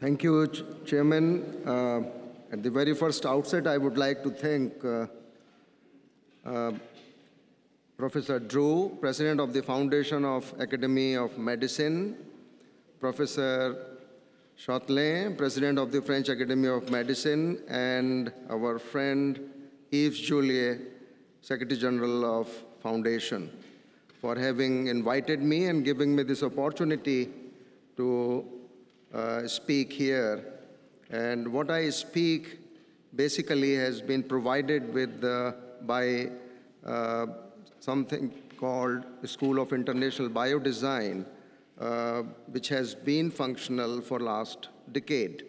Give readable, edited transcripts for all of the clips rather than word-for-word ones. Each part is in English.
Thank you, Chairman. At the very first outset, I would like to thank Professor Drew, President of the Foundation of Academy of Medicine, Professor Châtelain, President of the French Academy of Medicine, and our friend Yves Juliet, Secretary General of Foundation, for having invited me and giving me this opportunity to speak here. And what I speak basically has been provided with by something called School of International Biodesign, which has been functional for last decade.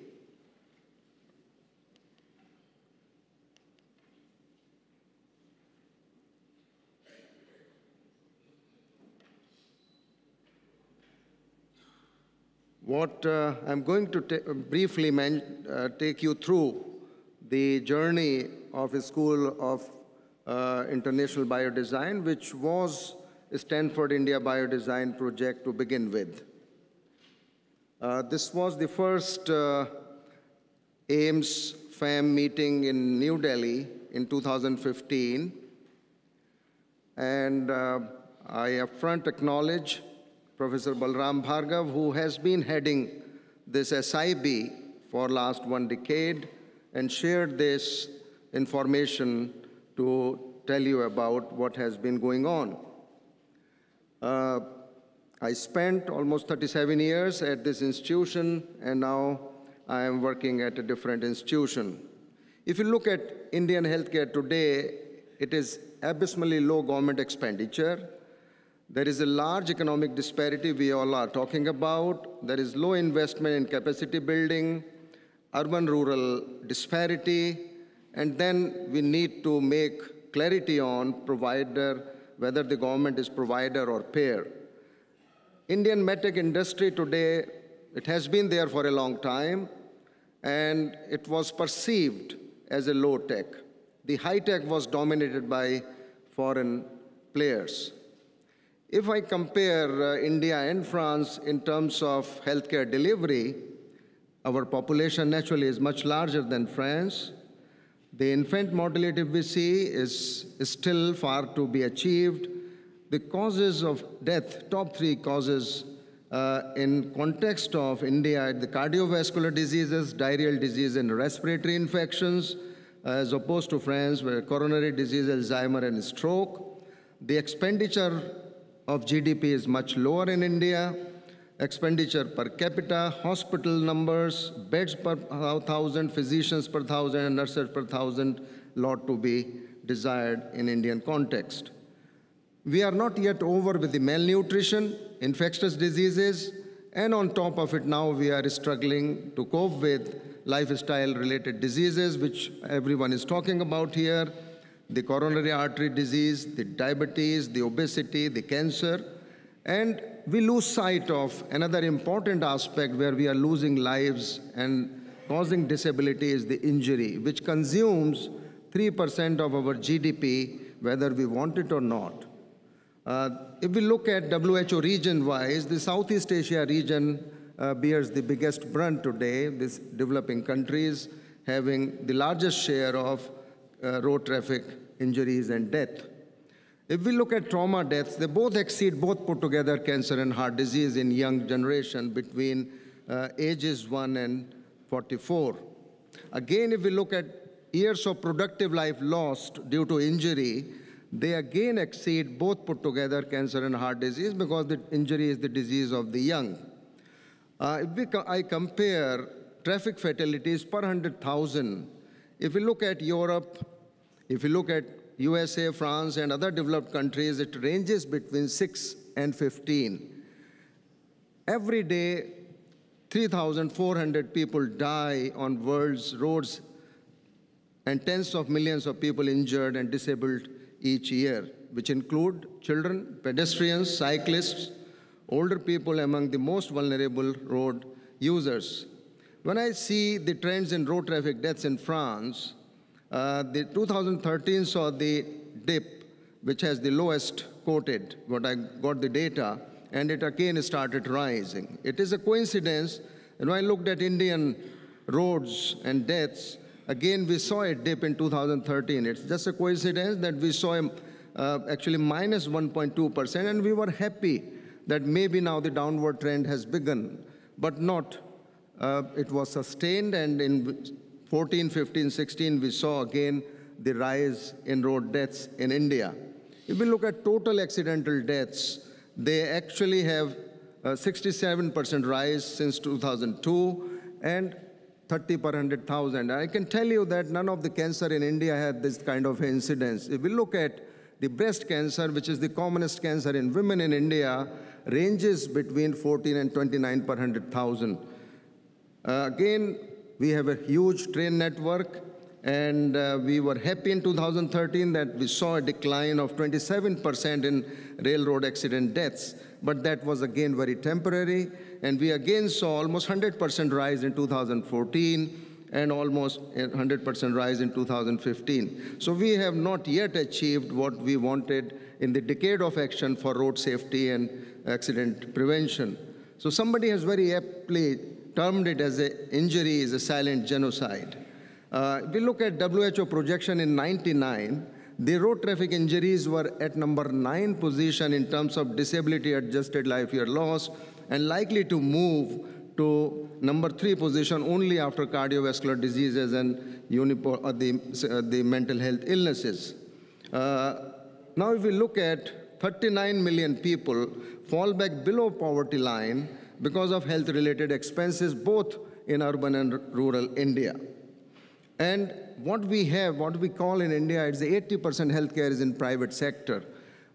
What I'm going to briefly take you through the journey of a School of International Biodesign, which was a Stanford India Biodesign project to begin with. This was the first AIMS FAM meeting in New Delhi in 2015. And I upfront acknowledge Professor Balram Bhargav, who has been heading this SIB for last 1 decade and shared this information to tell you about what has been going on. I spent almost 37 years at this institution, and now I am working at a different institution. If you look at Indian healthcare today, it is abysmally low government expenditure. There is a large economic disparity we all are talking about. There is low investment in capacity building, urban-rural disparity, and then we need to make clarity on provider, whether the government is provider or payer. Indian medtech industry today, it has been there for a long time, and it was perceived as a low tech. The high tech was dominated by foreign players. If I compare India and France in terms of healthcare delivery, our population naturally is much larger than France. The infant mortality we see is still far to be achieved. The causes of death, top 3 causes in context of India, the cardiovascular diseases, diarrheal disease, and respiratory infections, as opposed to France, where coronary disease, Alzheimer, and stroke. The expenditure of GDP is much lower in India. Expenditure per capita, hospital numbers, beds per 1,000, physicians per 1,000, and nurses per 1,000, lot to be desired in Indian context. We are not yet over with the malnutrition, infectious diseases, and on top of it now we are struggling to cope with lifestyle-related diseases, which everyone is talking about here. The coronary artery disease, the diabetes, the obesity, the cancer, and we lose sight of another important aspect where we are losing lives and causing disability is the injury, which consumes 3% of our GDP, whether we want it or not. If we look at WHO region-wise, the Southeast Asia region bears the biggest brunt today, these developing countries having the largest share of road traffic injuries and death. If we look at trauma deaths, they both exceed, both put together, cancer and heart disease in young generation between ages 1 and 44. Again, if we look at years of productive life lost due to injury, they again exceed, both put together, cancer and heart disease, because the injury is the disease of the young. I compare traffic fatalities per 100,000. If we look at Europe, if you look at USA, France, and other developed countries, it ranges between 6 and 15. Every day, 3,400 people die on world's roads and tens of millions of people injured and disabled each year, which include children, pedestrians, cyclists, older people among the most vulnerable road users. When I see the trends in road traffic deaths in France, the 2013 saw the dip, which has the lowest quoted, what I got the data, and it again started rising. It is a coincidence And when I looked at Indian roads and deaths, again, we saw a dip in 2013. It's just a coincidence that we saw actually minus 1.2%, and we were happy that maybe now the downward trend has begun, but not. It was sustained, and in 14, 15, 16, we saw again the rise in road deaths in India. If we look at total accidental deaths, they actually have a 67% rise since 2002 and 30 per 100,000. I can tell you that none of the cancer in India had this kind of incidence. If we look at the breast cancer, which is the commonest cancer in women in India, ranges between 14 and 29 per 100,000. Again, we have a huge train network, and we were happy in 2013 that we saw a decline of 27% in railroad accident deaths. But that was again very temporary, and we again saw almost 100% rise in 2014 and almost 100% rise in 2015. So we have not yet achieved what we wanted in the decade of action for road safety and accident prevention. So somebody has very aptly termed it as an injury is a silent genocide. If we look at WHO projection in '99, the road traffic injuries were at number 9 position in terms of disability-adjusted life year loss, and likely to move to number 3 position only after cardiovascular diseases and the mental health illnesses. Now, if we look at 39 million people fall back below poverty line because of health-related expenses, both in urban and rural India. And what we call in India, it's 80% healthcare is in private sector.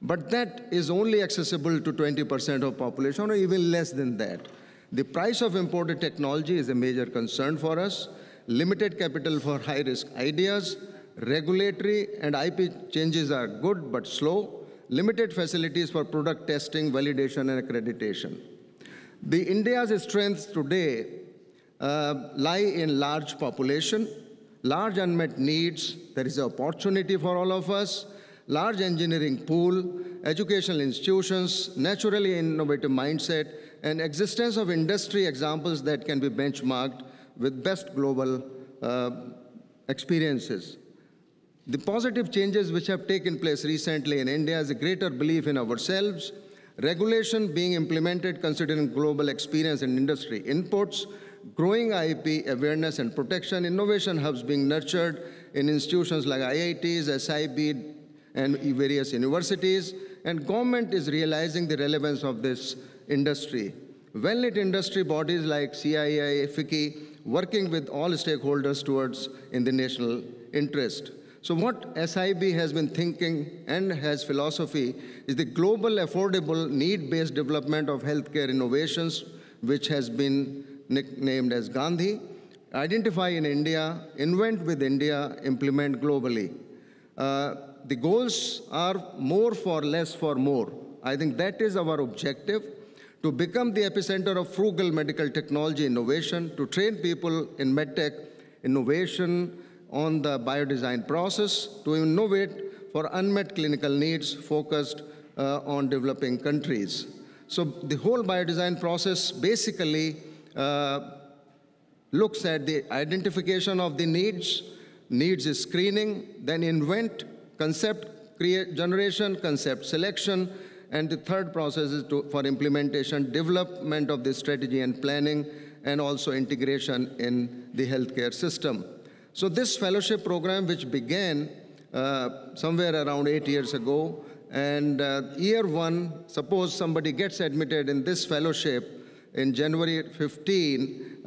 But that is only accessible to 20% of population, or even less than that. The price of imported technology is a major concern for us. Limited capital for high-risk ideas. Regulatory and IP changes are good but slow. Limited facilities for product testing, validation, and accreditation. India's strengths today lie in large population, large unmet needs. There is an opportunity for all of us. Large engineering pool, educational institutions, naturally innovative mindset, and existence of industry examples that can be benchmarked with best global experiences. The positive changes which have taken place recently in India is a greater belief in ourselves, regulation being implemented considering global experience and industry inputs, growing IP awareness and protection, innovation hubs being nurtured in institutions like IITs, SIB, and various universities, and government is realizing the relevance of this industry. Well-lit industry bodies like CII, FICCI, working with all stakeholders towards in the national interest. So what SIB has been thinking and has philosophy is the global affordable need-based development of healthcare innovations, which has been nicknamed as Gandhi. Identify in India, invent with India, implement globally. The goals are more for less for more. I think that is our objective, to become the epicenter of frugal medical technology innovation, to train people in medtech innovation on the biodesign process, to innovate for unmet clinical needs focused on developing countries. So the whole biodesign process basically looks at the identification of the needs screening, then invent, concept generation, concept selection, and the third process is for implementation, development of the strategy and planning, and also integration in the healthcare system. So this fellowship program, which began somewhere around 8 years ago, and year 1, suppose somebody gets admitted in this fellowship in January 15,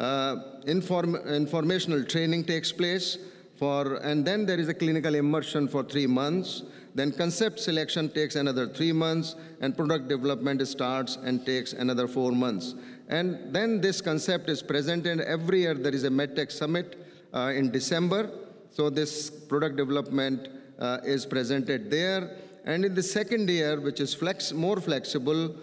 informational training takes place, and then there is a clinical immersion for 3 months. Then concept selection takes another 3 months, and product development starts and takes another 4 months. And then this concept is presented. Every year there is a MedTech Summit in December. So this product development is presented there. And in the second year, which is more flexible,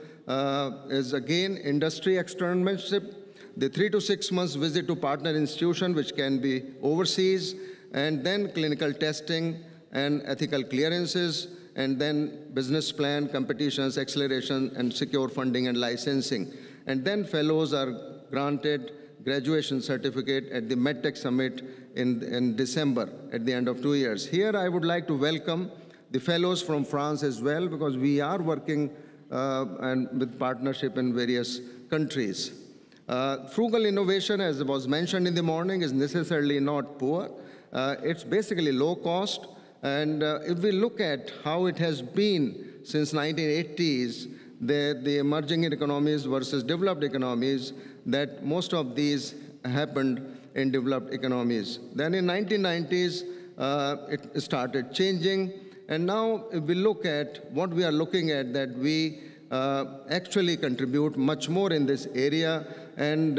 is again industry externship, the 3 to 6 months visit to partner institution, which can be overseas, and then clinical testing and ethical clearances, and then business plan, competitions, acceleration, and secure funding and licensing. And then fellows are granted graduation certificate at the MedTech Summit in December, at the end of 2 years. Here I would like to welcome the fellows from France as well, because we are working and with partnership in various countries. Frugal innovation, as was mentioned in the morning, is necessarily not poor. It's basically low cost. And if we look at how it has been since 1980s, the emerging economies versus developed economies, that most of these happened in developed economies. Then in 1990s, it started changing. And now if we look at what we are looking at, that we actually contribute much more in this area, and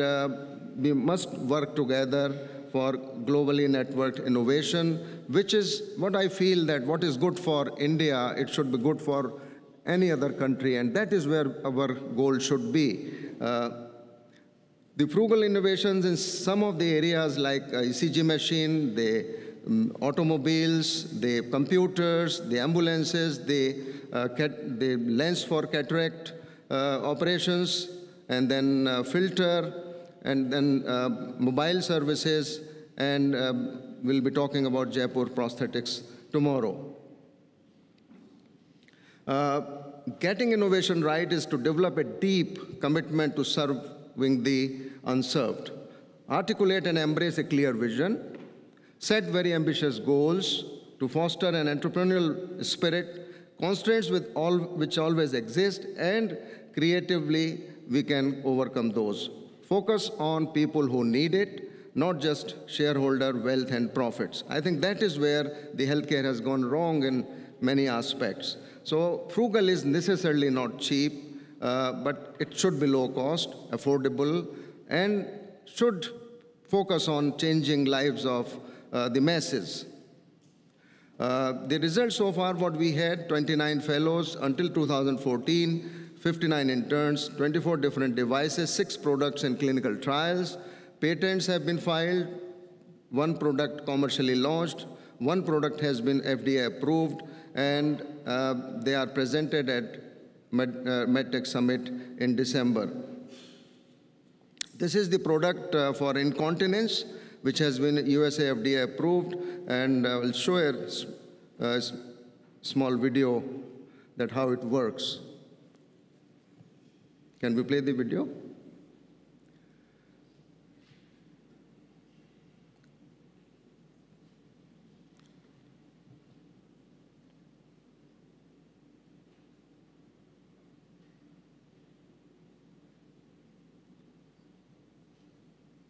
we must work together for globally networked innovation, which is what I feel that what is good for India, it should be good for any other country, and that is where our goal should be. The frugal innovations in some of the areas like ECG machine, the automobiles, the computers, the ambulances, the lens for cataract operations, and then filter, and then mobile services, and we'll be talking about Jaipur prosthetics tomorrow. Getting innovation right is to develop a deep commitment to serving the unserved. Articulate and embrace a clear vision. Set very ambitious goals to foster an entrepreneurial spirit, constraints which always exist, and creatively we can overcome those. Focus on people who need it, not just shareholder wealth and profits. I think that is where the healthcare has gone wrong in many aspects. So frugal is necessarily not cheap, but it should be low cost, affordable, and should focus on changing lives of the masses. The results so far, what we had, 29 fellows until 2014, 59 interns, 24 different devices, 6 products in clinical trials, patents have been filed, 1 product commercially launched, 1 product has been FDA approved, and they are presented at MedTech Summit in December. This is the product for incontinence, which has been USA FDA approved, and I will show a small video that how it works. Can we play the video?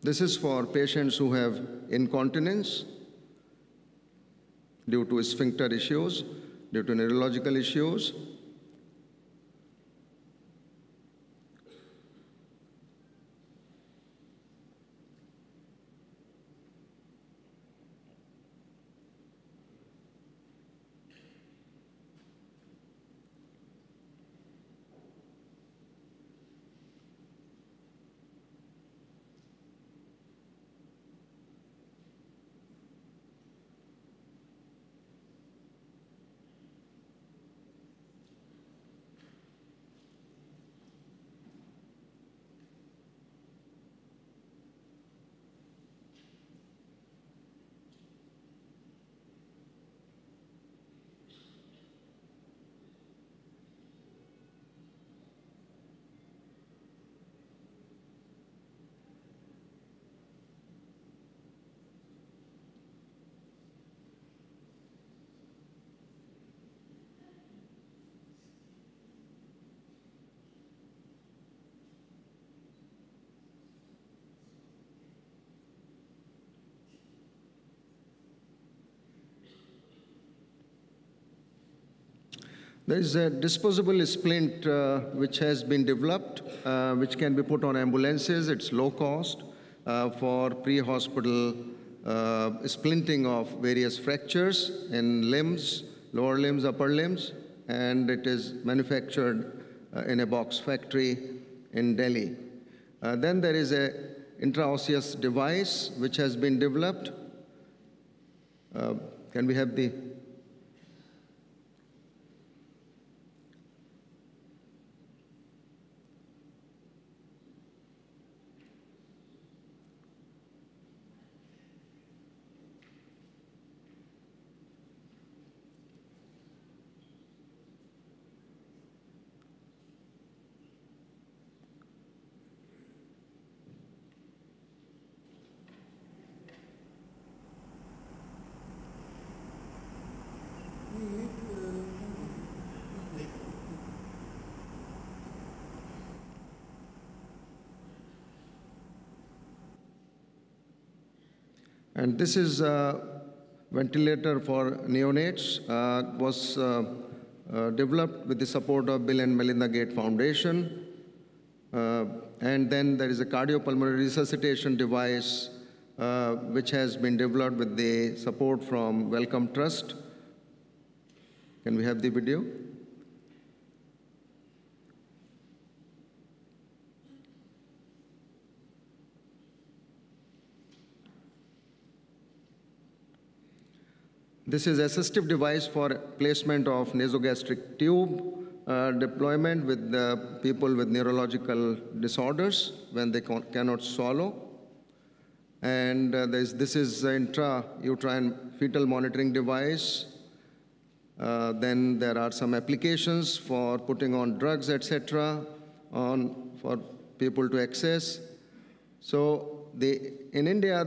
This is for patients who have incontinence due to sphincter issues, due to neurological issues. There is a disposable splint which has been developed, which can be put on ambulances. It's low cost for pre-hospital splinting of various fractures in limbs, lower limbs, upper limbs, and it is manufactured in a box factory in Delhi. Then there is a intraosseous device which has been developed. Can we have the And this is a ventilator for neonates. It was developed with the support of Bill and Melinda Gates Foundation. And then there is a cardiopulmonary resuscitation device which has been developed with the support from Wellcome Trust. Can we have the video? This is assistive device for placement of nasogastric tube deployment with people with neurological disorders when they cannot swallow. And this is intrauterine fetal monitoring device. Then there are some applications for putting on drugs, etc., for people to access. So in India,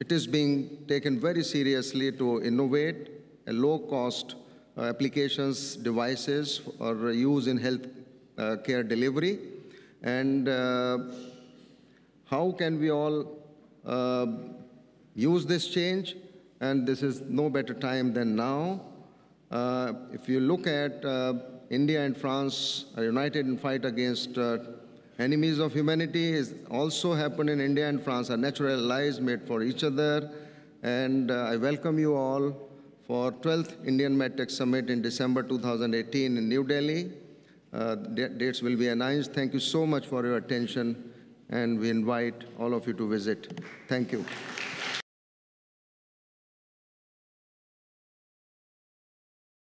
it is being taken very seriously to innovate a low-cost applications, devices for use in health care delivery. And how can we all use this change? And this is no better time than now. If you look at India and France are united in fight against enemies of humanity, is also happened in India and France, are natural allies made for each other. And I welcome you all for 12th Indian MedTech Summit in December 2018 in New Delhi. Dates will be announced. Thank you so much for your attention, and we invite all of you to visit. Thank you.